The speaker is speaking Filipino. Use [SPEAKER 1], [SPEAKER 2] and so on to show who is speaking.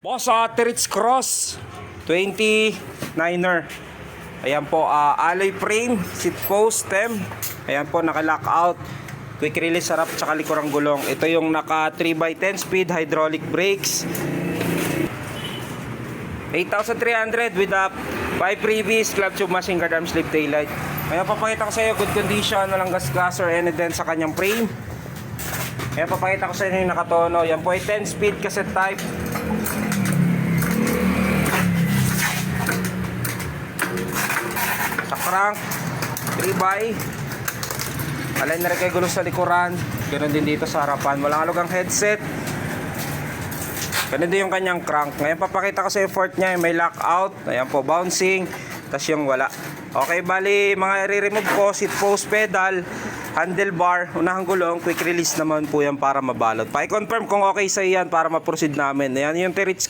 [SPEAKER 1] Boss, Ritz Cross 29er. Ayan po, alloy frame, seat post, stem. Ayan po, naka-lockout. Quick release harap tsaka likurang gulong. Ito yung naka 3x10 speed hydraulic brakes. 8,300 with a 5 freebies, club tube, machine guard, arm sleeve, taillight. Ayan, papakita ko sa iyo, good condition, walang gas or any dent sa kanyang frame. Ayan, papakita ko sa inyo yung nakatono. Yan po ay 10 speed cassette type. Sa crank 3x. Alay na rin kayo gulong sa likuran. Ganon din dito sa harapan. Walang alugang headset. Ganon din yung kanyang crank. Ngayon papakita ko sa yung fork nya. May lockout. Ayan po, bouncing. Tapos yung wala. Okay, bali mga i-remove ko, seat post pedal, handlebar, unahang gulong, quick release naman po yan para mabalot. Pa-confirm kung okay sa iyan para ma-proceed namin. Ayan yung Ritz